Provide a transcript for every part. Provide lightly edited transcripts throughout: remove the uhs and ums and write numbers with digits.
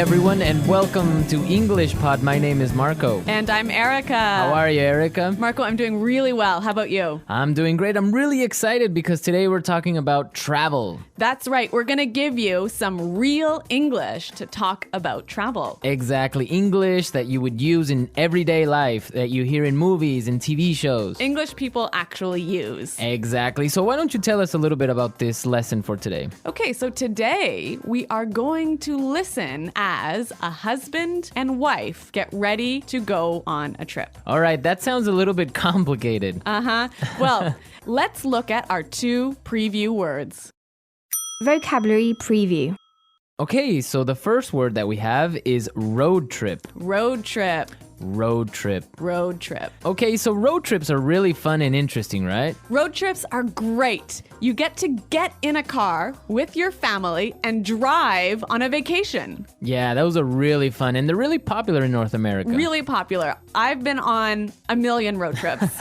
everyone, and welcome to English Pod. My name is Marco. And I'm Erica. How are you, Erica? Marco, I'm doing really well. How about you? I'm doing great. I'm really excited because today we're talking about travel. That's right. We're going to give you some real English to talk about travel. Exactly. English that you would use in everyday life, that you hear in movies and TV shows. English people actually use. Exactly. So why don't you tell us a little bit about this lesson for today? Okay, so today we are going to listen as a husband and wife get ready to go on a trip. All right, that sounds a little bit complicated. Well, let's look at our two preview words. Vocabulary preview. Okay, so the first word that we have is road trip. Road trip. Road trip. Road trip. Okay, so road trips are really fun and interesting, right? Road trips are great. You get to get in a car with your family and drive on a vacation. Yeah, those are really fun, and they're really popular in North America. Really popular. I've been on a million road trips.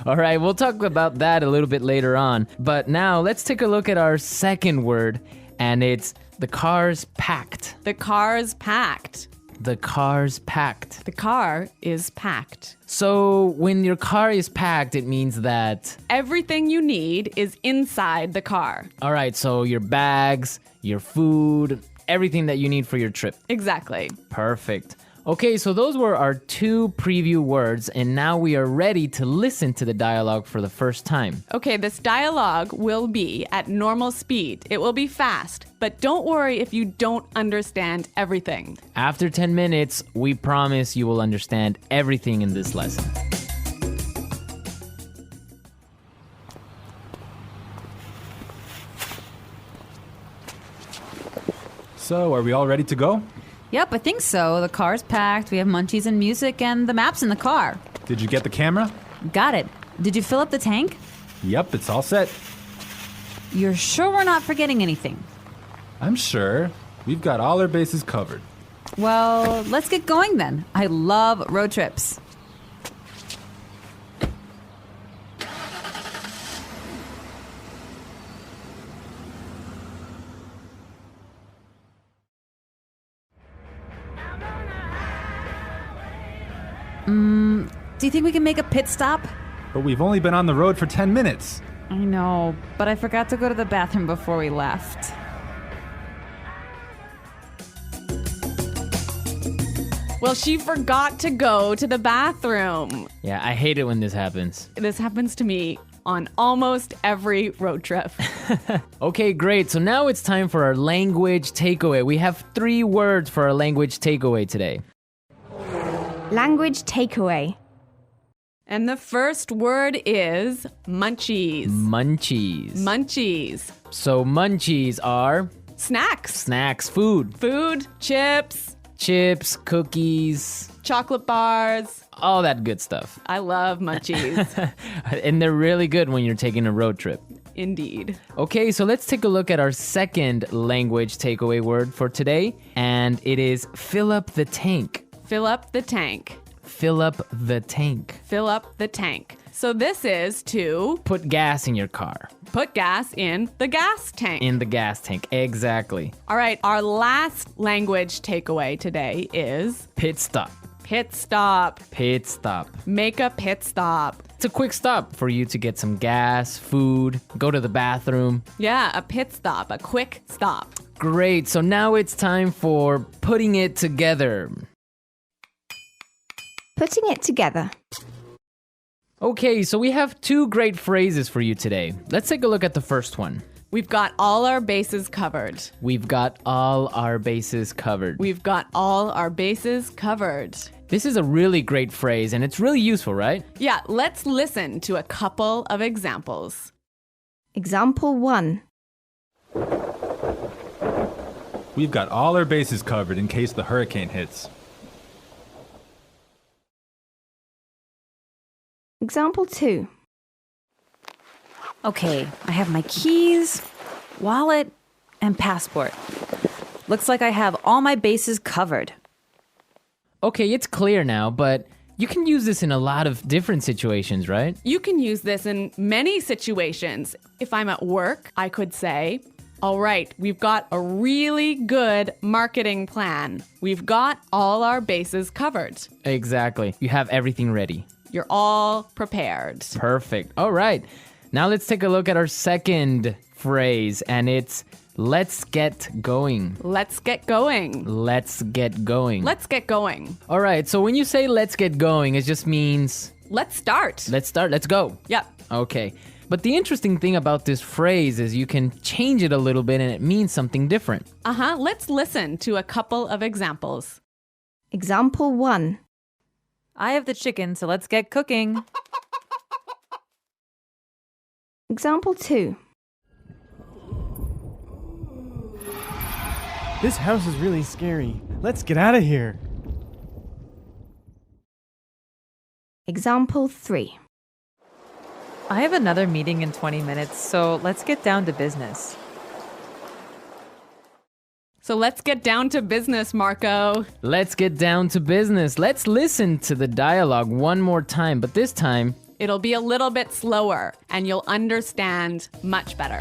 All right, we'll talk about that a little bit later on. But now let's take a look at our second word, and it's the car's packed. The car's packed. The car's packed. The car is packed. So when your car is packed, it means that... Everything you need is inside the car. All right, so your bags, your food, everything that you need for your trip. Exactly. Perfect. Okay, so those were our two preview words, and now we are ready to listen to the dialogue for the first time. Okay, this dialogue will be at normal speed. It will be fast, but don't worry if you don't understand everything. After 10 minutes, we promise you will understand everything in this lesson. So, are we all ready to go? Yep, I think so. The car's packed, we have munchies and music, and the map's in the car. Did you get the camera? Got it. Did you fill up the tank? Yep, it's all set. You're sure we're not forgetting anything? I'm sure. We've got all our bases covered. Well, let's get going then. I love road trips. Do you think we can make a pit stop? But we've only been on the road for 10 minutes. I know, but I forgot to go to the bathroom before we left. Well, she forgot to go to the bathroom. Yeah, I hate it when this happens. This happens to me on almost every road trip. Okay, great. So now it's time for our language takeaway. We have 3 words for our language takeaway today. Language takeaway. And the first word is munchies. Munchies. Munchies. So munchies are Snacks. snacks, food, Food, chips, chips, cookies, chocolate bars. all that good stuff. I love munchies. And they're really good when you're taking a road trip. Indeed. Okay, so let's take a look at our second language takeaway word for today, and it is fill up the tank. Fill up the tank. Fill up the tank. Fill up the tank. So this is to Put gas in your car. put gas in the gas tank. In the gas tank. Exactly. All right, our last language takeaway today is Pit stop. pit stop. Pit stop. Make a pit stop. It's a quick stop for you to get some gas, food, go to the bathroom. Yeah, a pit stop, a quick stop. Great, so now it's time for putting it together. Putting it together. Okay, so we have 2 great phrases for you today. Let's take a look at the first one. We've got all our bases covered. We've got all our bases covered. We've got all our bases covered. This is a really great phrase, and it's really useful, right? Yeah, let's listen to a couple of examples. Example 1. We've got all our bases covered in case the hurricane hits. Example 2. Okay, I have my keys, wallet, and passport. Looks like I have all my bases covered. Okay, it's clear now, but you can use this in a lot of different situations, right? You can use this in many situations. If I'm at work, I could say, All right, we've got a really good marketing plan. We've got all our bases covered. Exactly. You have everything ready. You're all prepared. Perfect. All right. Now let's take a look at our second phrase, and it's let's get going. Let's get going. Let's get going. Let's get going. All right. So when you say let's get going, it just means Let's start. let's start. Let's go. Yep. Okay. But the interesting thing about this phrase is you can change it a little bit and it means something different. Let's listen to a couple of examples. Example 1. I have the chicken, so let's get cooking. Example 2. This house is really scary. Let's get out of here. Example 3. I have another meeting in 20 minutes, so let's get down to business. So let's get down to business, Marco. Let's get down to business. Let's listen to the dialogue one more time, but this time, It'll be a little bit slower and you'll understand much better.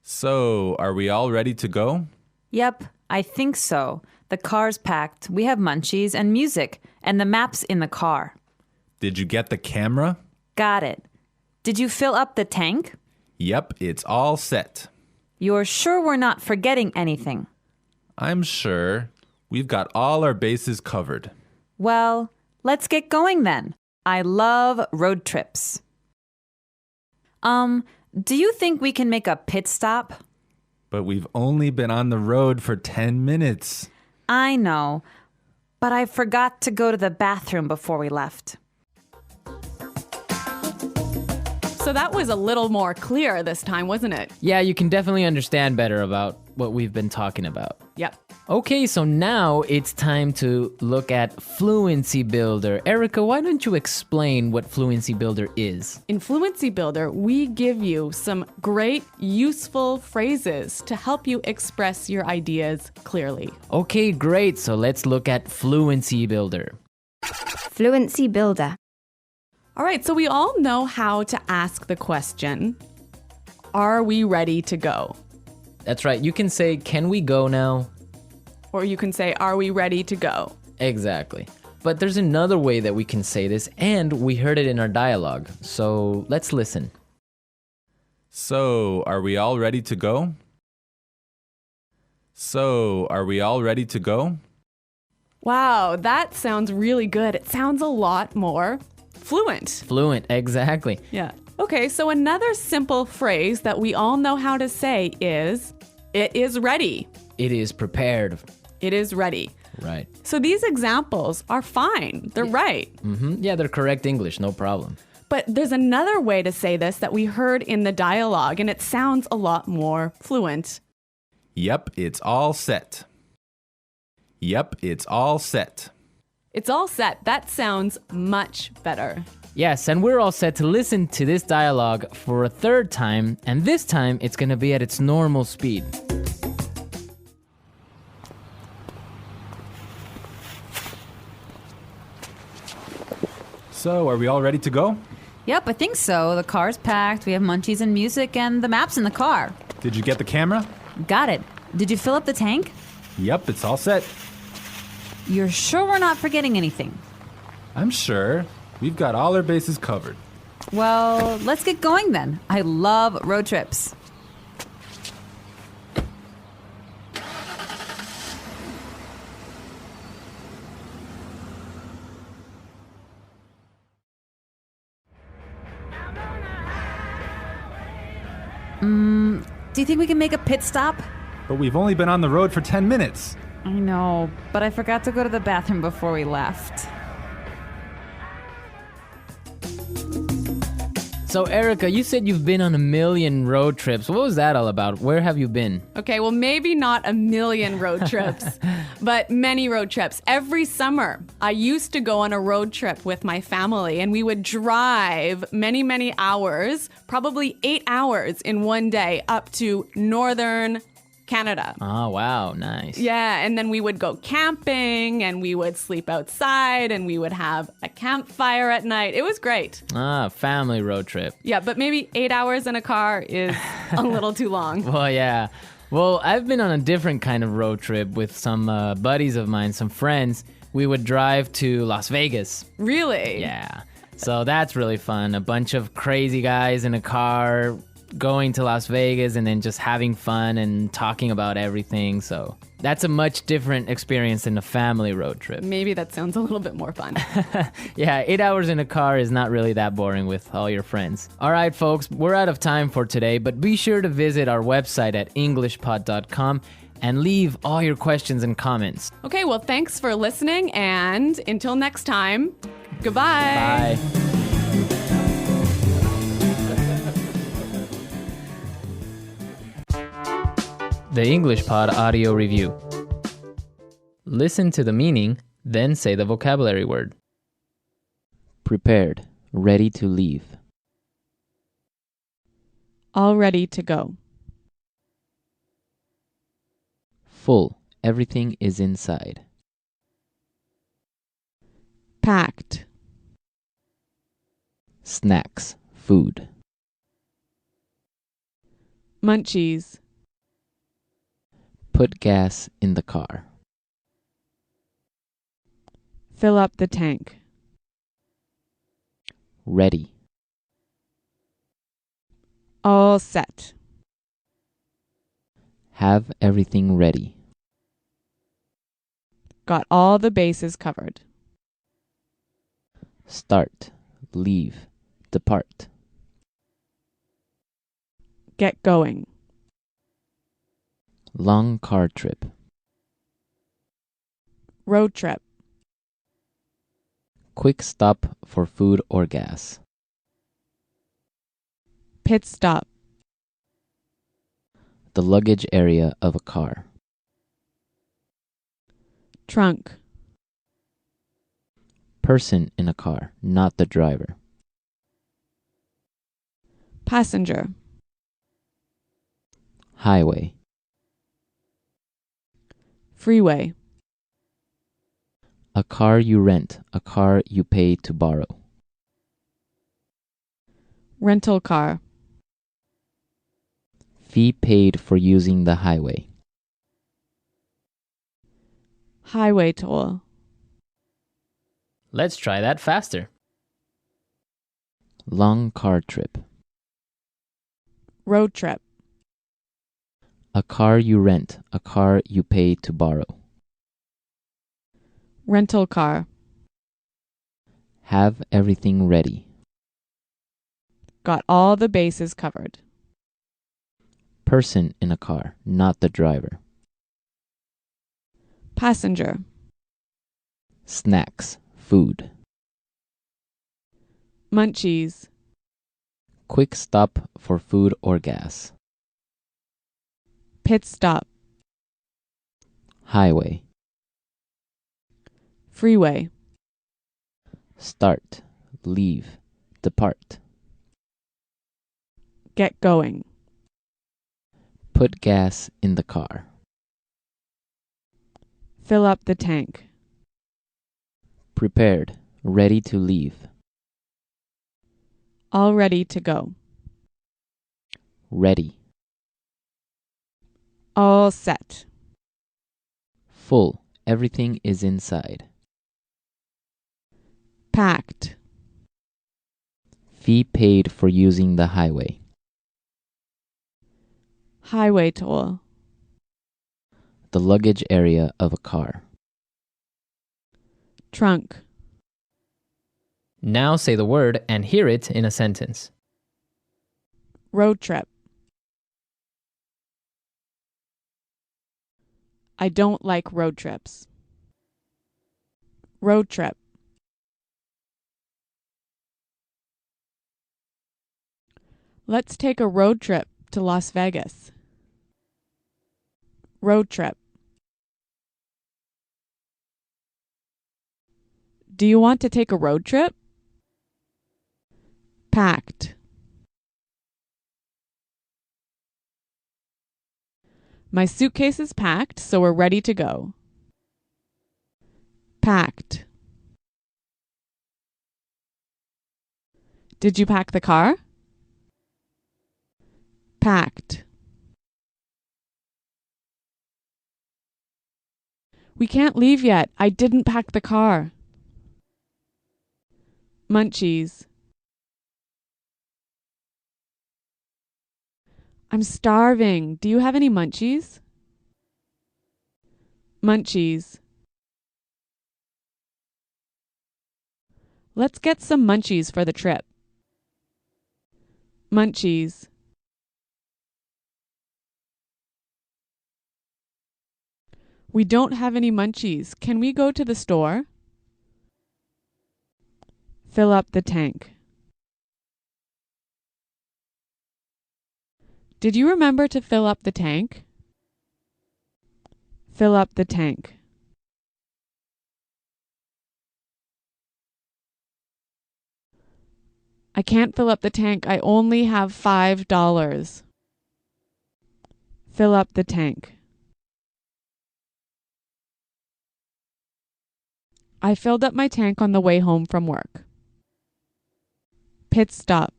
So, are we all ready to go? Yep, I think so. The car's packed, we have munchies and music, and the map's in the car. Did you get the camera? Got it. Did you fill up the tank? Yep, it's all set. You're sure we're not forgetting anything? I'm sure. We've got all our bases covered. Well, let's get going then. I love road trips. Do you think we can make a pit stop? But we've only been on the road for 10 minutes. I know, but I forgot to go to the bathroom before we left. So that was a little more clear this time, wasn't it? yeah, you can definitely understand better about what we've been talking about. Yep. Okay, so now it's time to look at Fluency Builder. Erica, why don't you explain what Fluency Builder is? In Fluency Builder, we give you some great, useful phrases to help you express your ideas clearly. Okay, great. So let's look at Fluency Builder. Fluency Builder. All right, so we all know how to ask the question, are we ready to go? That's right. You can say, can we go now? Or you can say, are we ready to go? Exactly. But there's another way that we can say this, and we heard it in our dialogue. So let's listen. So, are we all ready to go? So, are we all ready to go? Wow, that sounds really good. It sounds a lot more fluent. Fluent, exactly. Yeah. Okay, so another simple phrase that we all know how to say is, it is ready. It is prepared. It is ready. Right. So these examples are fine. They're right. Yeah, they're correct English, no problem. But there's another way to say this that we heard in the dialogue, and it sounds a lot more fluent. Yep, it's all set. Yep, it's all set. It's all set. That sounds much better. Yes, and we're all set to listen to this dialogue for a third time, and this time it's going to be at its normal speed. So, are we all ready to go? Yep, I think so. The car's packed, we have munchies and music, and the map's in the car. Did you get the camera? Got it. Did you fill up the tank? Yep, it's all set. You're sure we're not forgetting anything? I'm sure. We've got all our bases covered. Well, let's get going then. I love road trips. Do you think we can make a pit stop? But we've only been on the road for 10 minutes. I know, but I forgot to go to the bathroom before we left. So, Erica, you said you've been on a million road trips. What was that all about? Where have you been? Okay, well, maybe not a million road trips, but many road trips. Every summer, I used to go on a road trip with my family, and we would drive many, many hours, probably 8 hours in one day, up to northern Canada. Oh, wow. Nice. Yeah, and then we would go camping and we would sleep outside and we would have a campfire at night. It was great. Ah, family road trip. Yeah, but maybe 8 hours in a car is a little too long. Well, yeah. Well, I've been on a different kind of road trip with some buddies of mine, some friends. We would drive to Las Vegas. Really? Yeah. So that's really fun. A bunch of crazy guys in a car going to Las Vegas and then just having fun and talking about everything. So that's a much different experience than a family road trip. Maybe that sounds a little bit more fun. Yeah, 8 hours in a car is not really that boring with all your friends. All right, folks, we're out of time for today, but be sure to visit our website at englishpod.com and leave all your questions and comments. Okay, well, thanks for listening, and until next time, goodbye. Bye. The English Pod Audio Review. Listen to the meaning, then say the vocabulary word. Prepared, ready to leave. All ready to go. Full, everything is inside. Packed. Snacks, food. Munchies. Put gas in the car. Fill up the tank. Ready. All set. Have everything ready. Got all the bases covered. Start, leave, depart. Get going. Long car trip. Road trip. Quick stop for food or gas. Pit stop. The luggage area of a car. Trunk. Person in a car, not the driver. Passenger. Highway. Freeway. A car you rent, a car you pay to borrow. Rental car. Fee paid for using the highway. Highway toll. Let's try that faster. Long car trip. Road trip. A car you rent, a car you pay to borrow. Rental car. Have everything ready. Got all the bases covered. Person in a car, not the driver. Passenger. Snacks, food. Munchies. Quick stop for food or gas. Pit stop. Highway. Freeway. Start, leave, depart. Get going. Put gas in the car. Fill up the tank. Prepared, ready to leave. All ready to go. Ready. All set. Full, everything is inside. Packed. Fee paid for using the highway. Highway toll. The luggage area of a car. Trunk. Now say the word and hear it in a sentence. Road trip. I don't like road trips. Road trip. Let's take a road trip to Las Vegas. Road trip. Do you want to take a road trip? Packed. My suitcase is packed, so we're ready to go. Packed. Did you pack the car? Packed. We can't leave yet. I didn't pack the car. Munchies. I'm starving. Do you have any munchies? Munchies. Let's get some munchies for the trip. Munchies. We don't have any munchies. Can we go to the store? Fill up the tank. Did you remember to fill up the tank? Fill up the tank. I can't fill up the tank. I only have $5. Fill up the tank. I filled up my tank on the way home from work. Pit stop.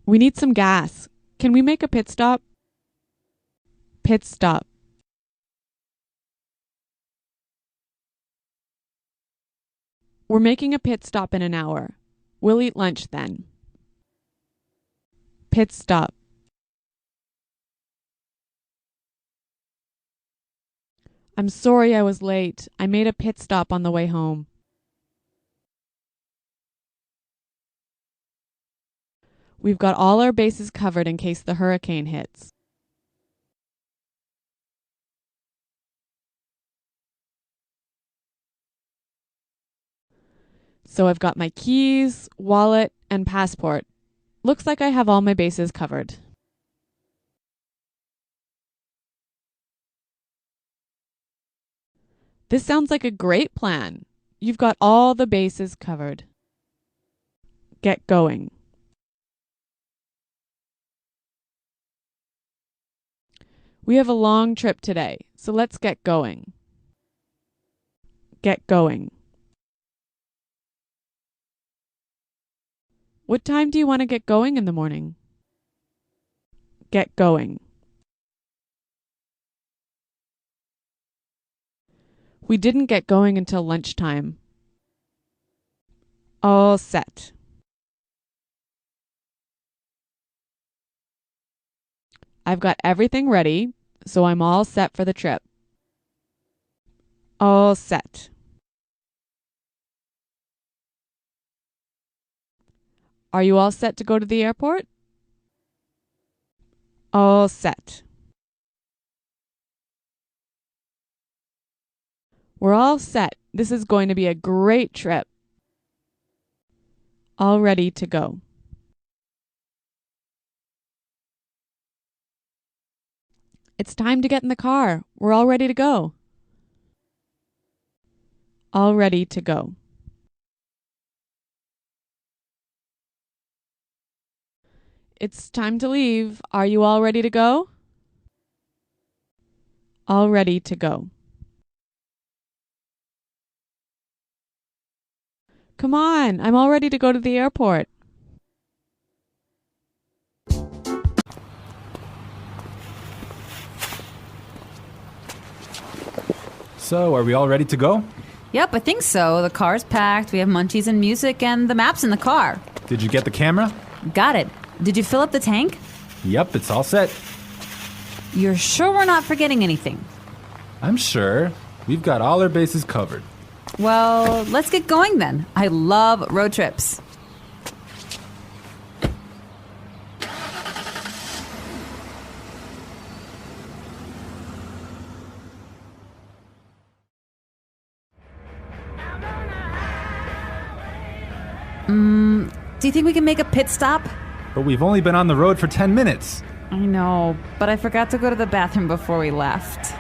We need some gas. Can we make a pit stop? Pit stop. We're making a pit stop in an hour. We'll eat lunch then. Pit stop. I'm sorry I was late. I made a pit stop on the way home. We've got all our bases covered in case the hurricane hits. So I've got my keys, wallet, and passport. Looks like I have all my bases covered. This sounds like a great plan. You've got all the bases covered. Get going. We have a long trip today, so let's get going. Get going. What time do you want to get going in the morning? Get going. We didn't get going until lunchtime. All set. I've got everything ready, so I'm all set for the trip. All set. Are you all set to go to the airport? All set. We're all set. This is going to be a great trip. All ready to go. It's time to get in the car. We're all ready to go. All ready to go. It's time to leave. Are you all ready to go? All ready to go. Come on, I'm all ready to go to the airport. So, are we all ready to go? Yep, I think so. The car's packed, we have munchies and music, and the map's in the car. Did you get the camera? Got it. Did you fill up the tank? Yep, it's all set. You're sure we're not forgetting anything? I'm sure. We've got all our bases covered. Well, let's get going then. I love road trips. Do you think we can make a pit stop? But we've only been on the road for 10 minutes. I know, but I forgot to go to the bathroom before we left.